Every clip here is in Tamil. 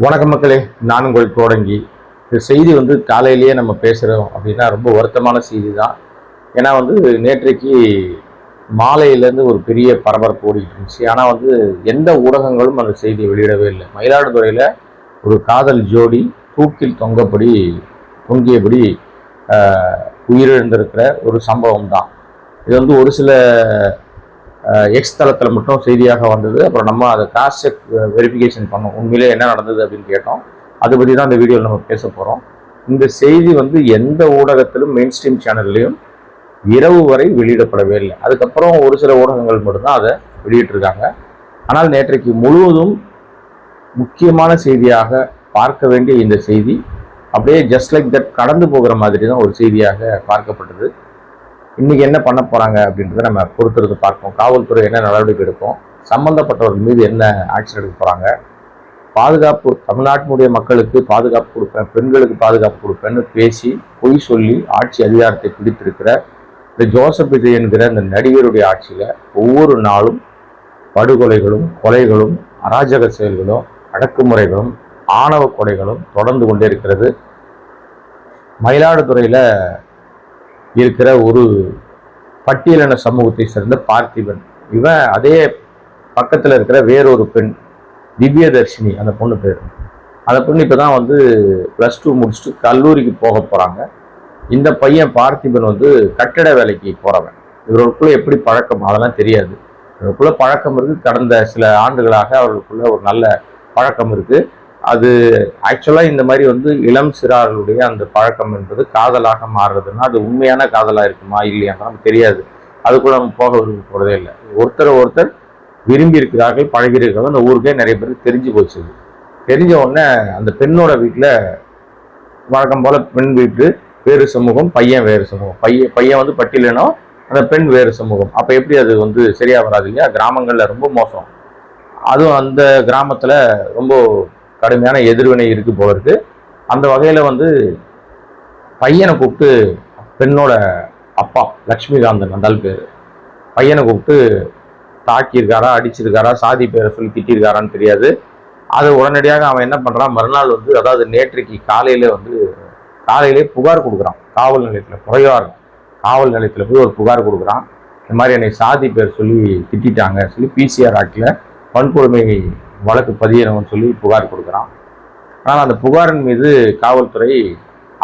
வணக்கம் மக்களே, நான் உங்கள் கோடங்கி. இந்த செய்தி காலையிலேயே நம்ம பேசுகிறோம் அப்படின்னா ரொம்ப வருத்தமான செய்தி தான். ஏன்னா நேற்றைக்கு மாலையிலேருந்து ஒரு பெரிய பரபரப்பு ஓடிட்டு இருந்துச்சு. ஆனால் எந்த ஊடகங்களும் அந்த செய்தியை வெளியிடவே இல்லை. மயிலாடுதுறையில் ஒரு காதல் ஜோடி தூக்கில் தொங்கியபடி உயிரிழந்திருக்கிற ஒரு சம்பவம் தான். இது ஒரு சில எக்ஸ் தளத்தில் மட்டும் செய்தியாக வந்தது. அப்புறம் நம்ம அதை கிராஸ் செக் வெரிஃபிகேஷன் பண்ணோம், உண்மையிலே என்ன நடந்தது அப்படின்னு கேட்டோம். அதை பற்றி தான் இந்த வீடியோவில் நம்ம பேச போகிறோம். இந்த செய்தி எந்த ஊடகத்திலும் மெயின் ஸ்ட்ரீம் சேனல்லையும் இரவு வரை வெளியிடப்படவே இல்லை. அதுக்கப்புறம் ஒரு சில ஊடகங்கள் மட்டும்தான் அதை வெளியிட்டிருக்காங்க. ஆனால் நேற்றைக்கு முழுவதும் முக்கியமான செய்தியாக பார்க்க வேண்டிய இந்த செய்தி அப்படியே ஜஸ்ட் லைக் தட் கடந்து போகிற மாதிரி தான் ஒரு செய்தியாக பார்க்கப்பட்டது. இன்னைக்கு என்ன பண்ண போறாங்க அப்படின்றத நம்ம பொறுத்திருந்து பார்ப்போம். காவல்துறை என்ன நடவடிக்கை எடுக்கும், சம்பந்தப்பட்டவர்கள் மீது என்ன ஆக்ஷன் எடுக்க போறாங்க, பாதுகாப்பு தமிழ்நாட்டினுடைய மக்களுக்கு பாதுகாப்பு கொடுப்பேன், பெண்களுக்கு பாதுகாப்பு கொடுப்பேன்னு பேசி பொய் சொல்லி ஆட்சி அதிகாரத்தை பிடித்திருக்கிற இந்த ஜோசப் விஜய் என்கிற இந்த நடிகருடைய ஆட்சியில ஒவ்வொரு நாளும் படுகொலைகளும் கொலைகளும் அராஜக செயல்களும் அடக்குமுறைகளும் ஆணவ கொலைகளும் தொடர்ந்து கொண்டே இருக்கிறது. மயிலாடுதுறையில இருக்கிற ஒரு பட்டியலின சமூகத்தை சேர்ந்த பார்த்திபன், இவன் அதே பக்கத்தில் இருக்கிற வேறொரு பெண் திவ்யதர்ஷினி, அந்த பொண்ணு பேர். அந்த பொண்ணு இப்போ தான் +2 முடிச்சுட்டு கல்லூரிக்கு போக போகிறாங்க. இந்த பையன் பார்த்திபன் கட்டட வேலைக்கு போகிறவன். இவர்களுக்குள்ள எப்படி பழக்கம் அதெல்லாம் தெரியாது. இவருக்குள்ள பழக்கம் இருக்குது. கடந்த சில ஆண்டுகளாக அவர்களுக்குள்ள ஒரு நல்ல பழக்கம் இருக்குது. அது ஆக்சுவலாக இந்த மாதிரி இளம் சிறார்களுடைய அந்த பழக்கம் என்பது காதலாக மாறுறதுன்னா அது உண்மையான காதலாக இருக்குமா இல்லையான்னு நமக்கு தெரியாது. அதுக்குள்ள நம்ம போக விரும்ப போகிறதே இல்லை. ஒருத்தர் விரும்பி இருக்கிறார்கள், பழகிறீர்கள். அந்த ஊருக்கே நிறைய பேருக்கு தெரிஞ்சு போச்சு. தெரிஞ்ச உடனே அந்த பெண்ணோட வீட்டில் வழக்கம் போல பெண் வீட்டு வேறு சமூகம், பையன் வேறு சமூகம். பையன் பட்டியலினோ, அந்த பெண் வேறு சமூகம். அப்போ எப்படி அது சரியா வராது இல்லையா? கிராமங்களில் ரொம்ப மோசம். அதுவும் அந்த கிராமத்தில் ரொம்ப கடுமையான எதிர்வினை இருக்கு போல இருக்கு. அந்த வகையில பையனை கூப்பிட்டு, பெண்ணோட அப்பா லக்ஷ்மிகாந்தன் அந்த பேர், பையனை கூப்பிட்டு தாக்கியிருக்காரா, அடிச்சிருக்காரா, சாதி பேரை சொல்லி திட்டிருக்காரான்னு தெரியாது. அது உடனடியாக அவன் என்ன பண்றான், மறுநாள் அதாவது நேற்றைக்கு காலையிலே புகார் கொடுக்குறான் காவல் நிலையத்தில். புறையார் காவல் நிலையத்தில் போய் ஒரு புகார் கொடுக்குறான். இந்த மாதிரி என்னை சாதி பேர் சொல்லி திட்டாங்க சொல்லி பிசிஆர் ஆக்டில் வன்கொடுமை வழக்கு பதியணும்னு சொல்லி புகார் கொடுக்குறான். ஆனால் அந்த புகாரின் மீது காவல்துறை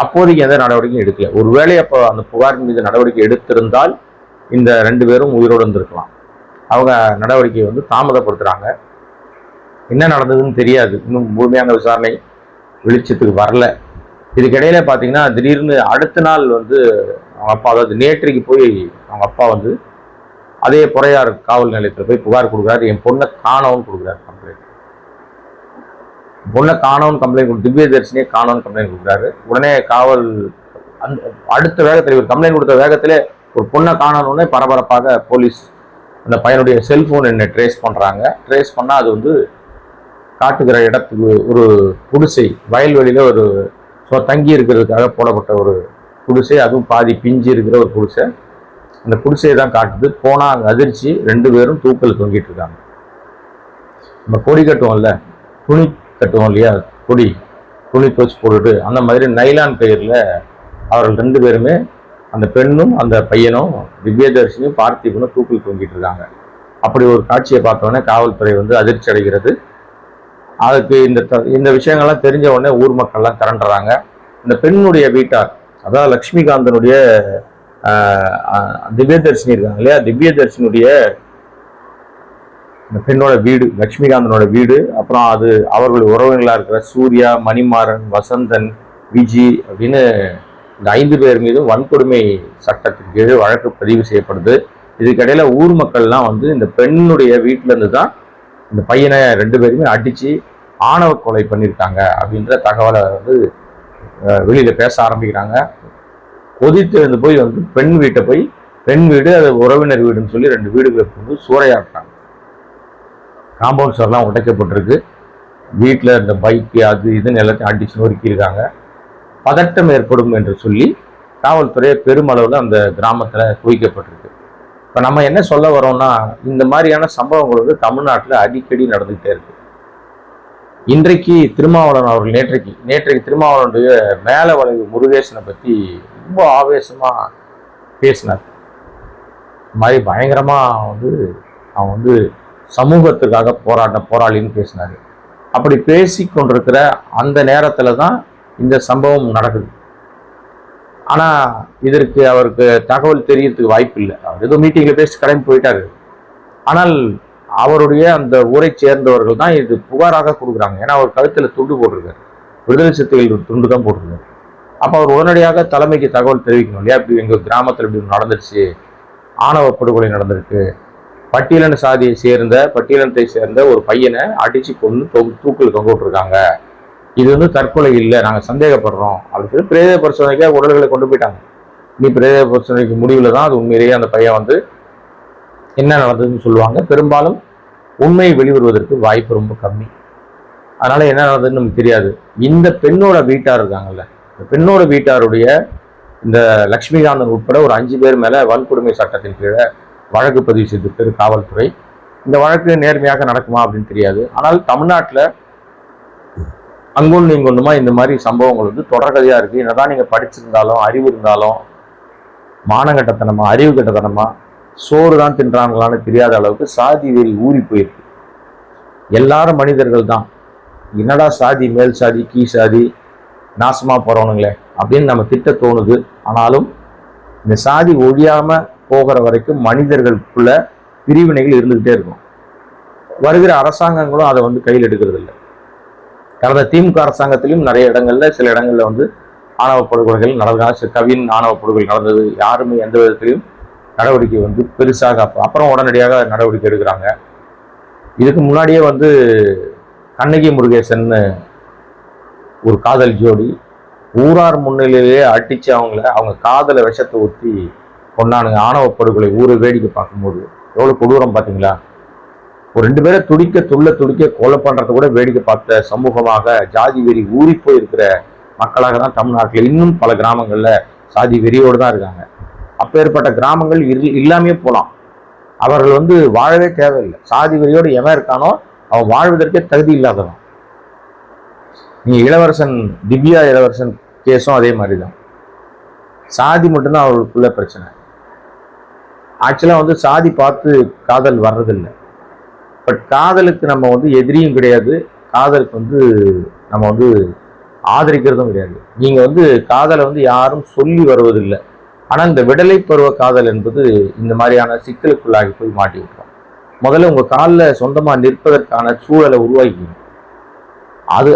அப்போதைக்கு எந்த நடவடிக்கையும் எடுக்கல. ஒருவேளை அப்போ அந்த புகாரின் மீது நடவடிக்கை எடுத்திருந்தால் இந்த 2 பேரும் உயிரோடு இருந்திருக்கலாம். அவங்க நடவடிக்கையை தாமதப்படுத்துகிறாங்க. என்ன நடந்ததுன்னு தெரியாது, இன்னும் முழுமையான விசாரணை வெளிச்சத்துக்கு வரல. இதுக்கிடையில பார்த்தீங்கன்னா திடீர்னு அடுத்த நாள் அவங்க அப்பா, அதாவது நேற்றைக்கு போய் அவங்க அப்பா அதே புறையார் காவல் நிலையத்தில் போய் புகார் கொடுக்குறாரு. என் பொண்ணை காணோன்னு கொடுக்குறாரு கம்ப்ளைண்ட். பொண்ணை காணோன்னு கம்ப்ளைண்ட், திவ்யதர்ஷினியை காணோன்னு கம்ப்ளைண்ட் கொடுக்குறாரு. உடனே காவல் அந்த அடுத்த வேகத்தில், இவர் கம்ப்ளைண்ட் கொடுத்த வேகத்திலே ஒரு பொண்ணை காணோன்னு பரபரப்பாக போலீஸ் அந்த பையனுடைய செல்போன் என்ன ட்ரேஸ் பண்ணுறாங்க. ட்ரேஸ் பண்ணால் அது காட்டுகிற இடத்துக்கு ஒரு குடிசை, வயல்வெளியில் ஒரு தங்கி இருக்கிறதுக்காக போடப்பட்ட ஒரு குடிசை, அதுவும் பாதி பிஞ்சு இருக்கிற ஒரு குடிசை. அந்த குடிசையை தான் காட்டுது. போனால் அங்கே அதிர்ச்சி, 2 பேரும் தூக்கில் தொங்கிட்டு இருக்காங்க. நம்ம கொடி கட்டுவோம்ல, துணி கட்டுவோம் இல்லையா, துணி துவச்சி போட்டுட்டு அந்த மாதிரி நைலான் கயிறில் அவர்கள் 2 பேருமே, அந்த பெண்ணும் அந்த பையனும் திவ்யதர்ஷினியும் பார்த்திபனும் தூக்கில் தொங்கிட்டு இருக்காங்க. அப்படி ஒரு காட்சியை பார்த்தோன்னே காவல்துறை அதிர்ச்சி அடைகிறது. அதுக்கு இந்த விஷயங்கள்லாம் தெரிஞ்ச உடனே ஊர் மக்கள்லாம் திரண்டுறாங்க. இந்த பெண்ணுடைய வீட்டார், அதாவது லக்ஷ்மிகாந்தனுடைய திவ்யதர்ஷினி இருக்காங்க இல்லையா, திவ்யதர்ஷினுடைய இந்த பெண்ணோட வீடு, லக்ஷ்மிகாந்தனோட வீடு, அப்புறம் அது அவர்கள் உறவினர்களாக இருக்கிற சூர்யா, மணிமாறன், வசந்தன், விஜி அப்படின்னு இந்த 5 பேர் மீதும் வன்கொடுமை சட்டத்தின் கீழ் வழக்கு பதிவு செய்யப்படுது. இதுக்கிடையில ஊர் மக்கள்லாம் இந்த பெண்ணுடைய வீட்டில இருந்து தான் இந்த பையனை 2 பேருமே அடிச்சு ஆணவ கொலை பண்ணியிருக்காங்க அப்படின்ற தகவலை வெளியில பேச ஆரம்பிக்கிறாங்க. கொதித்து போய் பெண் வீட்டை போய், பெண் வீடு அது உறவினர் வீடுன்னு சொல்லி 2 வீடுகளை சூறையாடுறாங்க. காம்பவுண்ட் சுவர்லாம் உடைக்கப்பட்டிருக்கு. வீட்டில் இந்த பைக்கு அது இதுன்னு எல்லாத்தையும் அடிச்சு நொறுக்கியிருக்காங்க. பதட்டம் ஏற்படும் என்று சொல்லி காவல்துறை பெருமளவில் அந்த கிராமத்தில் குவிக்கப்பட்டிருக்கு. இப்போ நம்ம என்ன சொல்ல வரோம்னா, இந்த மாதிரியான சம்பவங்கள் தமிழ்நாட்டில் அடிக்கடி நடந்துகிட்டே இருக்கு. இன்றைக்கு திருமாவளவன் அவர்கள் நேற்றைக்கு திருமாவளவனுடைய மேல வளைவு முருகேசனை பத்தி ரொம்ப ஆவேசமா பேசினார். இந்த மாதிரி பயங்கரமா அவன் சமூகத்துக்காக போராளின்னு பேசினாரு. அப்படி பேசி கொண்டிருக்கிற அந்த நேரத்துல தான் இந்த சம்பவம் நடக்குது. ஆனா இதற்கு அவருக்கு தகவல் தெரியறதுக்கு வாய்ப்பு இல்லை. அவர் ஏதோ மீட்டிங்ல பேசி கிளம்பி போயிட்டாரு. ஆனால் அவருடைய அந்த ஊரை சேர்ந்தவர்கள் தான் இது புகாராக கொடுக்குறாங்க. ஏன்னா அவர் கழுத்துல துண்டு போட்டிருக்காரு, விடுதலை சிறுத்தைகள் துண்டு தான் போட்டிருக்காரு. அப்ப அவர் உடனடியாக தலைமைக்கு தகவல் தெரிவிக்கணும் இல்லையா? இப்படி எங்க கிராமத்துல இப்படி நடந்துருச்சு, ஆணவ படுகொலை நடந்திருக்கு, பட்டியலினத்தை சேர்ந்த ஒரு பையனை அடிச்சு கொண்டு தூக்கில் தொங்க விட்டுருக்காங்க, இது தற்கொலை இல்லை, நாங்கள் சந்தேகப்படுறோம் அப்படின்னு சொல்லி பிரேத பரிசோதனைக்காக உடல்களை கொண்டு போயிட்டாங்க. இனி பிரேத பரிசோதனைக்கு முடிவில் தான் அது உண்மையிலேயே அந்த பையன் என்ன நடந்ததுன்னு சொல்லுவாங்க. பெரும்பாலும் உண்மை வெளிவருவதற்கு வாய்ப்பு ரொம்ப கம்மி. அதனால என்ன நடந்ததுன்னு நமக்கு தெரியாது. இந்த பெண்ணோட வீட்டார் இருக்காங்கல்ல, இந்த பெண்ணோட வீட்டாருடைய இந்த லட்சுமிகாந்தன் உட்பட ஒரு 5 பேர் மேல வன்கொடுமை சட்டத்தின் கீழே வழக்கு பதிவு செய்திருக்கிறது காவல்துறை. இந்த வழக்கு நேர்மையாக நடக்குமா அப்படின்னு தெரியாது. ஆனால் தமிழ்நாட்டில் அங்கொன்று இங்கொன்றுமா இந்த மாதிரி சம்பவங்கள் தொடர்கதையா இருக்கு. என்னதான் நீங்க படிச்சிருந்தாலும், அறிவு இருந்தாலும், மானங்கட்டத்தனமா, அறிவு கட்டத்தனமா, சோறு தான் தின்றாங்களான்னு தெரியாத அளவுக்கு சாதி வெறி ஊறி போயிருக்கு. எல்லாரும் மனிதர்கள் தான், என்னடா சாதி, மேல் சாதி, கீழ் சாதி, நாசமா போறவனுங்களே அப்படின்னு நம்ம திட்ட தோணுது. ஆனாலும் இந்த சாதி ஒழியாம போகிற வரைக்கும் மனிதர்களுக்குள்ள பிரிவினைகள் இருந்துகிட்டே இருக்கும். வருகிற அரசாங்கங்களும் அதை கையில் எடுக்கிறது இல்லை. கடந்த திமுக அரசாங்கத்திலும் நிறைய இடங்கள்ல, சில இடங்கள்ல ஆணவ படுகொலைகள் நடந்தது. கவின் ஆணவ படுகொலை நடந்தது. யாருமே எந்த விதத்திலையும் நடவடிக்கை பெருசாக அப்புறம் உடனடியாக நடவடிக்கை எடுக்கிறாங்க. இதுக்கு முன்னாடியே கண்ணகி முருகேசன் ஒரு காதல் ஜோடி ஊரார் முன்னிலையிலேயே அடிச்சு அவங்க காதலை விஷத்தை ஊற்றி கொண்டானுங்க. ஆணவ படுகொலை ஊரை வேடிக்கை பார்க்கும்போது எவ்வளவு கொடூரம் பார்த்தீங்களா? ஒரு 2 பேரை துடிக்க கொலை பண்றதை கூட வேடிக்கை பார்த்த சமூகமாக ஜாதி வெறி ஊறி போய் இருக்கிற மக்களாக தான் தமிழ்நாட்டில் இன்னும் பல கிராமங்கள்ல சாதி வெறியோடு தான் இருக்காங்க. அப்பேற்பட்ட கிராமங்கள் இல்லாமே போலாம். அவர்கள் வாழவே தேவையில்லை. சாதி வெறியோடு எவன் இருக்கானோ அவன் வாழ்வதற்கே தகுதி இல்லாதவன். நீங்க திவ்யா இளவரசன் கேஸும் அதே மாதிரிதான். சாதி மட்டும்தான் அவர்களுக்குள்ள பிரச்சனை. ஆக்சுவலா சாதி பார்த்து காதல் வர்றதில்லை. பட் காதலுக்கு நம்ம எதிரியும் கிடையாது, காதலுக்கு நம்ம ஆதரிக்கிறதும் கிடையாது. நீங்க காதலை யாரும் சொல்லி வருவதில்லை. ஆனா இந்த விடலை பருவ காதல் என்பது இந்த மாதிரியான சிக்கலுக்குள்ளாகி போய் மாட்டி விட்டுரும். முதல்ல உங்க காலில் சொந்தமா நிற்பதற்கான சூழலை உருவாக்கிக்கணும்.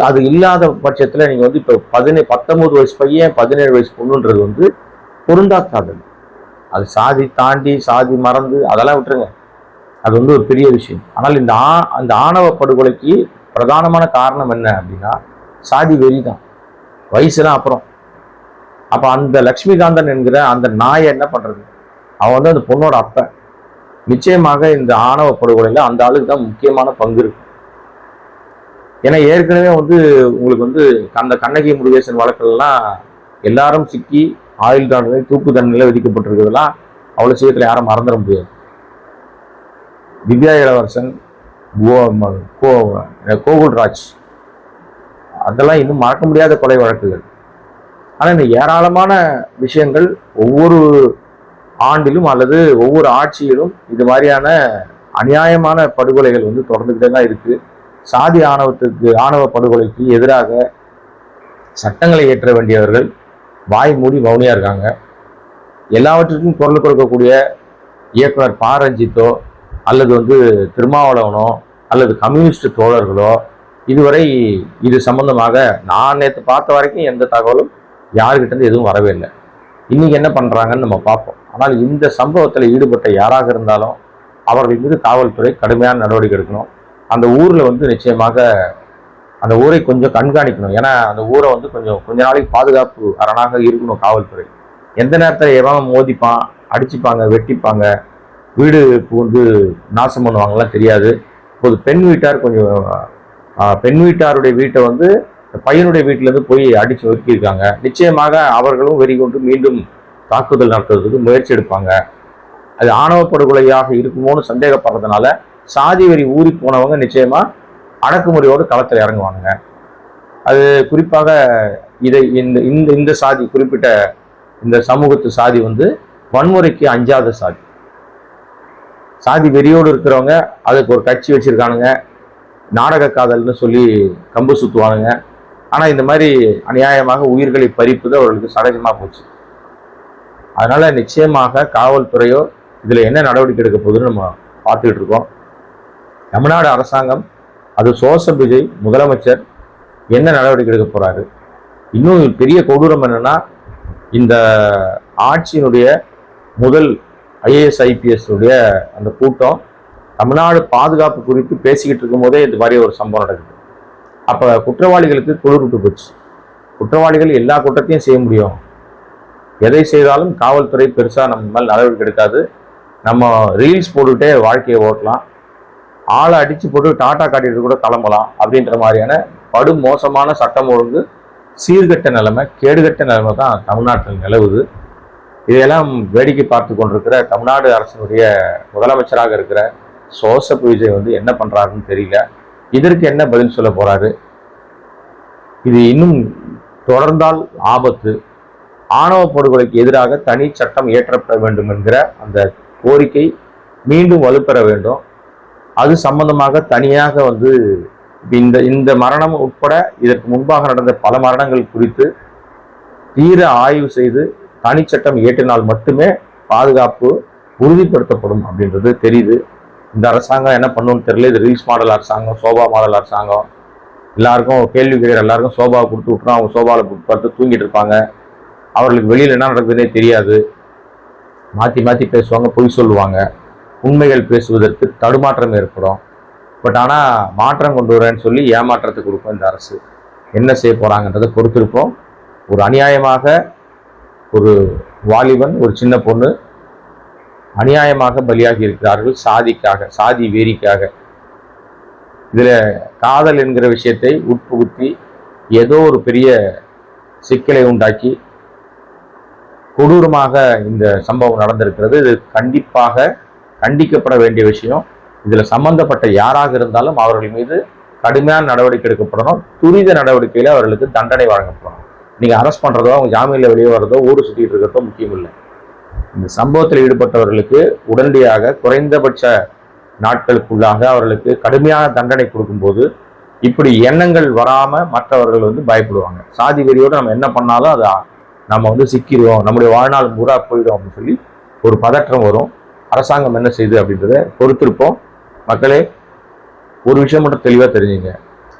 அது இல்லாத பட்சத்துல நீங்க இப்ப 19 வயசு பையன் 17 வயசு பொண்ணுன்றது பொருந்தா காதல். அது சாதி தாண்டி, சாதி மறந்து அதெல்லாம் விட்டுருங்க, அது ஒரு பெரிய விஷயம். ஆனால் அந்த ஆணவ படுகொலைக்கு பிரதானமான காரணம் என்ன அப்படின்னா சாதி வெறி தான். வயசுலாம் அப்புறம். அப்ப அந்த லட்சுமிகாந்தன் என்கிற அந்த நாயை என்ன பண்றது? அவன் அந்த பொண்ணோட அப்ப. நிச்சயமாக இந்த ஆணவ படுகொலையில அந்த ஆளுக்கு தான் முக்கியமான பங்கு இருக்கு. ஏன்னா ஏற்கனவே உங்களுக்கு அந்த கண்ணகி முருகேசன் வழக்கெல்லாம் எல்லாரும் சிக்கி ஆயுள் தண்டனை, தூக்கு தண்டனையில விதிக்கப்பட்டிருக்கிறதுலாம் அவ்வளவு சீக்கிரத்துல யாரும் மறந்துட முடியாது. திவ்யா இளவரசன், கோகுல்ராஜ், அதெல்லாம் இன்னும் மறக்க முடியாத கொலை வழக்குகள். ஆனா இந்த ஏராளமான விஷயங்கள் ஒவ்வொரு ஆண்டிலும் அல்லது ஒவ்வொரு ஆட்சியிலும் இது மாதிரியான அநியாயமான படுகொலைகள் தொடர்ந்துகிட்டே தான் இருக்கு. சாதி ஆணவ படுகொலைக்கு எதிராக சட்டங்களை இயற்ற வேண்டியவர்கள் வாய் மூடி மௌனியா இருக்காங்க. எல்லாவற்றுக்கும் குரல் கொடுக்கக்கூடிய இயக்குனர் ப. ரஞ்சித்தோ அல்லது திருமாவளவனோ அல்லது கம்யூனிஸ்ட் தோழர்களோ இதுவரை இது சம்பந்தமாக நான் நேற்று பார்த்த வரைக்கும் எந்த தகவலும் யாருக்கிட்ட இருந்து எதுவும் வரவே இல்லை. இன்னைக்கு என்ன பண்றாங்கன்னு நம்ம பார்ப்போம். ஆனால் இந்த சம்பவத்தில் ஈடுபட்ட யாராக இருந்தாலும் அவர்கள் மீது காவல்துறை கடுமையான நடவடிக்கை எடுக்கணும். அந்த ஊர்ல நிச்சயமாக அந்த ஊரை கொஞ்சம் கண்காணிக்கணும். ஏன்னா அந்த ஊரை கொஞ்ச நாளைக்கு பாதுகாப்பு அரணாக இருக்கணும் காவல்துறை. எந்த நேரத்தில் எவன் மோதிப்பான், அடிச்சுப்பாங்க, வெட்டிப்பாங்க, வீடு நாசம் பண்ணுவாங்கலாம் தெரியாது. இப்போது பெண் வீட்டாருடைய வீட்டை பையனுடைய வீட்டிலேருந்து போய் அடிச்சு ஒதுக்கியிருக்காங்க. நிச்சயமாக அவர்களும் வெறி கொண்டு மீண்டும் தாக்குதல் நடத்துறதுக்கு முயற்சி எடுப்பாங்க. அது ஆணவ படுகொலையாக இருக்குமோன்னு சந்தேகப்படுறதுனால சாதி வெறி ஊறி போனவங்க நிச்சயமா அடக்குமுறையோடு களத்தில் இறங்குவானுங்க. அது குறிப்பாக இதை இந்த இந்த இந்த சாதி, குறிப்பிட்ட இந்த சமூகத்து சாதி வந்து வன்முறைக்கு அஞ்சாத சாதி. சாதி வெறியோடு இருக்கிறவங்க அதுக்கு ஒரு கட்சி வச்சிருக்கானுங்க, நாடக காதல்னு சொல்லி கம்பு சுத்துவானுங்க. ஆனா இந்த மாதிரி அநியாயமாக உயிர்களை பறிப்பது அவர்களுக்கு சகஜமா போச்சு. அதனால நிச்சயமாக காவல்துறையோ இதுல என்ன நடவடிக்கை எடுக்க போகுதுன்னு நம்ம பார்த்துக்கிட்டு இருக்கோம். தமிழ்நாடு அரசாங்கம், அது ஜோசப் விஜய் முதலமைச்சர் என்ன நடவடிக்கை எடுக்க போறாரு? இன்னும் பெரிய கொடூரம் என்னன்னா, இந்த ஆட்சியினுடைய முதல் IAS IPS உடைய அந்த கூட்டம் தமிழ்நாடு பாதுகாப்பு குறித்து பேசிக்கிட்டு இருக்கும் போதே இந்த மாதிரி ஒரு சம்பவம் நடக்குது. அப்ப குற்றவாளிகளுக்கு குளிர்விட்டு போச்சு. குற்றவாளிகள் எல்லா குற்றத்தையும் செய்ய முடியும், எதை செய்தாலும் காவல்துறை பெருசா நம்ம மேல் நடவடிக்கை எடுக்காது, நம்ம ரீல்ஸ் போட்டுக்கிட்டே வாழ்க்கையை ஓட்டலாம், ஆளை அடிச்சு போட்டு டாட்டா காட்டிட்டு கூட கிளம்பலாம் அப்படின்ற மாதிரியான படு மோசமான சட்டம் ஒழுங்கு, சீர்கட்ட நிலைமை, கேடுகட்ட நிலைமை தான் தமிழ்நாட்டில் நிலவுது. இதையெல்லாம் வேடிக்கை பார்த்து கொண்டிருக்கிற தமிழ்நாடு அரசினுடைய முதலமைச்சராக இருக்கிற ஜோசப் விஜய் வந்து என்ன பண்றாருன்னு தெரியல. இதற்கு என்ன பதில் சொல்ல போறாரு? இது இன்னும் தொடர்ந்தால் ஆபத்து. ஆணவ படுகொலைக்கு எதிராக தனி சட்டம் இயற்றப்பட வேண்டும் என்கிற அந்த கோரிக்கை மீண்டும் வலுப்பெற வேண்டும். அது சம்பந்தமாக தனியாக வந்து இந்த இந்த மரணம் உட்பட இதற்கு முன்பாக நடந்த பல மரணங்கள் குறித்து தீர ஆய்வு செய்து தனிச்சட்டம் இயற்றினால் மட்டுமே பாதுகாப்பு உறுதிப்படுத்தப்படும் அப்படின்றது தெரியுது. இந்த அரசாங்கம் என்ன பண்ணுன்னு தெரியல. இது ரீல்ஸ் மாடல் அரசாங்கம், சோபா மாடல் அரசாங்கம். எல்லாருக்கும் கேள்வி கேட்குற எல்லாருக்கும் சோபாவை கொடுத்து விட்டுரும், அவங்க சோபாவில் பார்த்து தூங்கிட்டு இருப்பாங்க. அவர்களுக்கு வெளியில் என்ன நடக்குதுன்னே தெரியாது. மாற்றி மாற்றி பேசுவாங்க, பொய் சொல்லுவாங்க, உண்மைகள் பேசுவதற்கு தடுமாற்றம் ஏற்படும். பட் ஆனால் மாற்றம் கொண்டு வரேன்னு சொல்லி ஏமாற்றத்தை கொடுக்கும் இந்த அரசு. என்ன செய்ய போகிறாங்கன்றதை பொறுத்திருப்போம். ஒரு அநியாயமாக ஒரு வாலிபன், ஒரு சின்ன பொண்ணு அநியாயமாக பலியாகி இருக்கிறார்கள் சாதிக்காக, சாதி வேரிக்காக. இதில் காதல் என்கிற விஷயத்தை உட்புகுத்தி ஏதோ ஒரு பெரிய சிக்கலை உண்டாக்கி கொடூரமாக இந்த சம்பவம் நடந்திருக்கிறது. இது கண்டிப்பாக கண்டிக்கப்பட வேண்டிய விஷயம். இதில் சம்பந்தப்பட்ட யாராக இருந்தாலும் அவர்கள் மீது கடுமையான நடவடிக்கை எடுக்கப்படணும். துரித நடவடிக்கையில் அவர்களுக்கு தண்டனை வழங்கப்படணும். நீங்கள் அரெஸ்ட் பண்ணுறதோ, அவங்க ஜாமீனில் வெளியே வர்றதோ, ஊர் சுற்றிட்டு இருக்கிறதோ முக்கியம் இல்லை. இந்த சம்பவத்தில் ஈடுபட்டவர்களுக்கு உடனடியாக குறைந்தபட்ச நாட்களுக்குள்ளாக அவர்களுக்கு கடுமையான தண்டனை கொடுக்கும்போது இப்படி எண்ணங்கள் வராமல் மற்றவர்கள் வந்து பயப்படுவாங்க. சாதி வெறியோடு நம்ம என்ன பண்ணாலும் அதை நம்ம வந்து சிக்கிடுவோம், நம்முடைய வாழ்நாள் பூரா போயிடும் அப்படின்னு சொல்லி ஒரு பதற்றம் வரும். அரசாங்கம் என்ன செய்யுது அப்படின்றத பொறுத்திருப்போம். மக்களே, ஒரு விஷயம் மட்டும் தெளிவாக தெரிஞ்சுங்க.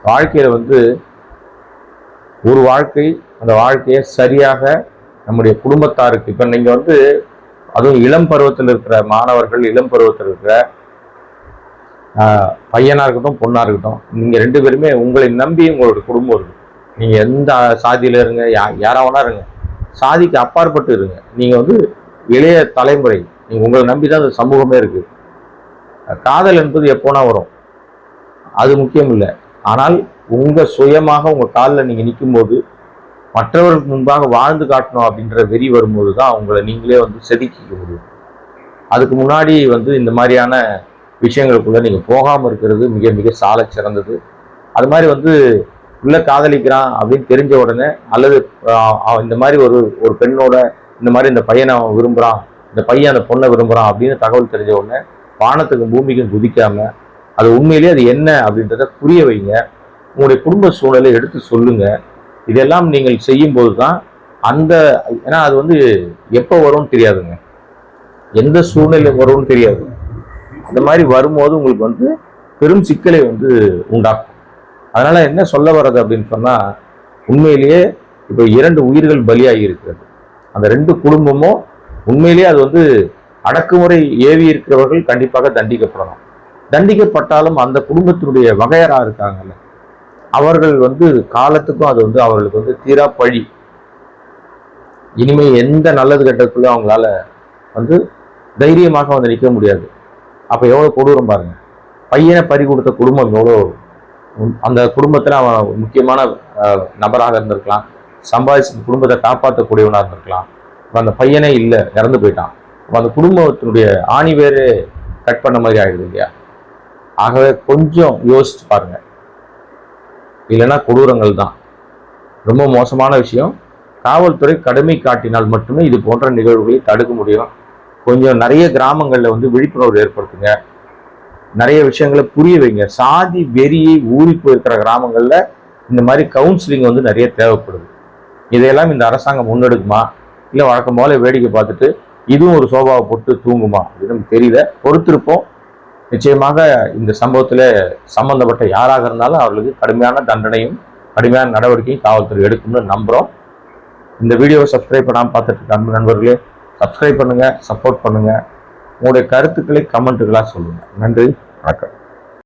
வாழ்க்கையில் வந்து ஒரு வாழ்க்கை, அந்த வாழ்க்கையை சரியாக நம்முடைய குடும்பத்தாருக்கு, இப்போ நீங்கள் வந்து அதுவும் இளம் பருவத்தில் இருக்கிற மாணவர்கள், இளம் பருவத்தில் இருக்கிற பையனாக இருக்கட்டும் பொண்ணாக இருக்கட்டும், நீங்கள் ரெண்டு பேருமே உங்களை நம்பி உங்களோட குடும்பம் இருக்கு. நீங்கள் எந்த சாதியில் இருங்க, யாராவனா இருங்க, சாதிக்கு அப்பாற்பட்டு இருங்க. நீங்கள் வந்து இளைய தலைமுறை, நீங்கள் உங்களை நம்பி தான் அந்த சமூகமே இருக்கு. காதல் என்பது எப்போனா வரும், அது முக்கியம் இல்லை. ஆனால் உங்கள் சுயமாக உங்கள் காலில் நீங்கள் நிற்கும் போது மற்றவர்களுக்கு முன்பாக வாழ்ந்து காட்டணும் அப்படின்ற வெறி வரும்போது தான் உங்களை நீங்களே வந்து செதுக்கிக்க முடியும். அதுக்கு முன்னாடி வந்து இந்த மாதிரியான விஷயங்களுக்குள்ள நீங்கள் போகாமல் இருக்கிறது மிக மிக சால சிறந்தது. அது மாதிரி வந்து உள்ள காதலிக்கிறான் அப்படின்னு தெரிஞ்ச உடனே, அல்லது இந்த மாதிரி ஒரு பெண்ணோட இந்த மாதிரி இந்த பையனை விரும்புகிறான், இந்த பையன் அந்த பொண்ணை விரும்புகிறான் அப்படின்னு தகவல் தெரிஞ்ச உடனே வானத்துக்கும் பூமிக்கும் குதிக்காம அது உண்மையிலேயே அது என்ன அப்படின்றத புரிய வைங்க. உங்களுடைய குடும்ப சூழலை எடுத்து சொல்லுங்க. இதெல்லாம் நீங்கள் செய்யும் போது தான் அந்த, ஏன்னா அது வந்து எப்போ வரும்னு தெரியாதுங்க, எந்த சூழ்நிலை வரும்னு தெரியாது. இந்த மாதிரி வரும்போது உங்களுக்கு வந்து பெரும் சிக்கலை வந்து உண்டாக்கும். அதனால என்ன சொல்ல வர்றது அப்படின்னு சொன்னா, உண்மையிலேயே இப்போ 2 உயிர்கள் பலியாகி இருக்கிறது. அந்த 2 குடும்பமும் உண்மையிலேயே அது வந்து அடக்குமுறை ஏவி இருக்கிறவர்கள் கண்டிப்பாக தண்டிக்கப்படணும். தண்டிக்கப்பட்டாலும் அந்த குடும்பத்தினுடைய வகையரா இருக்காங்கல்ல, அவர்கள் வந்து காலத்துக்கும் அது வந்து அவர்களுக்கு வந்து தீரா பழி. இனிமே எந்த நல்லது கெட்டதுக்குள்ள அவங்களால வந்து தைரியமாக வந்து நிற்க முடியாது. அப்ப எவ்வளவு கொடூரம் பாருங்க. பையனை பறி கொடுத்த குடும்பம் எவ்வளோ, அந்த குடும்பத்துல அவன் முக்கியமான நபராக இருந்திருக்கலாம், சம்பாதிச்சு குடும்பத்தை காப்பாற்றக்கூடியவனாக இருந்திருக்கலாம். இப்போ அந்த பையனே இல்லை, இறந்து போயிட்டான். அப்போ அந்த குடும்பத்தினுடைய ஆணி வேறு கட் பண்ண மாதிரி ஆயிடுது இல்லையா? ஆகவே கொஞ்சம் யோசிச்சு பாருங்க. இல்லைன்னா கொடூரங்கள் தான். ரொம்ப மோசமான விஷயம். காவல்துறை கடுமை காட்டினால் மட்டுமே இது போன்ற நிகழ்வுகளை தடுக்க முடியும். கொஞ்சம் நிறைய கிராமங்களில் வந்து விழிப்புணர்வு ஏற்படுத்துங்க, நிறைய விஷயங்களை புரிய வைங்க. சாதி வெறியை ஊறி போயிருக்கிற கிராமங்களில் இந்த மாதிரி கவுன்சிலிங் வந்து நிறைய தேவைப்படுது. இதையெல்லாம் இந்த அரசாங்கம் முன்னெடுக்குமா, இல்லை வழக்கம் போல வேடிக்கை பார்த்துட்டு இதுவும் ஒரு சோபாவை போட்டு தூங்குமா, இது நமக்கு தெரியல. பொறுத்திருப்போம். நிச்சயமாக இந்த சம்பவத்தில் சம்பந்தப்பட்ட யாராக இருந்தாலும் அவர்களுக்கு கடுமையான தண்டனையும் கடுமையான நடவடிக்கையும் காவல்துறை எடுக்கும்னு நம்புகிறோம். இந்த வீடியோவை சப்ஸ்கிரைப் பண்ணாமல் பார்த்துட்டு இருக்க அன்பு நண்பர்களே, சப்ஸ்கிரைப் பண்ணுங்கள், சப்போர்ட் பண்ணுங்கள். உங்களுடைய கருத்துக்களை கமெண்ட்டுகளாக சொல்லுங்கள். நன்றி, வணக்கம்.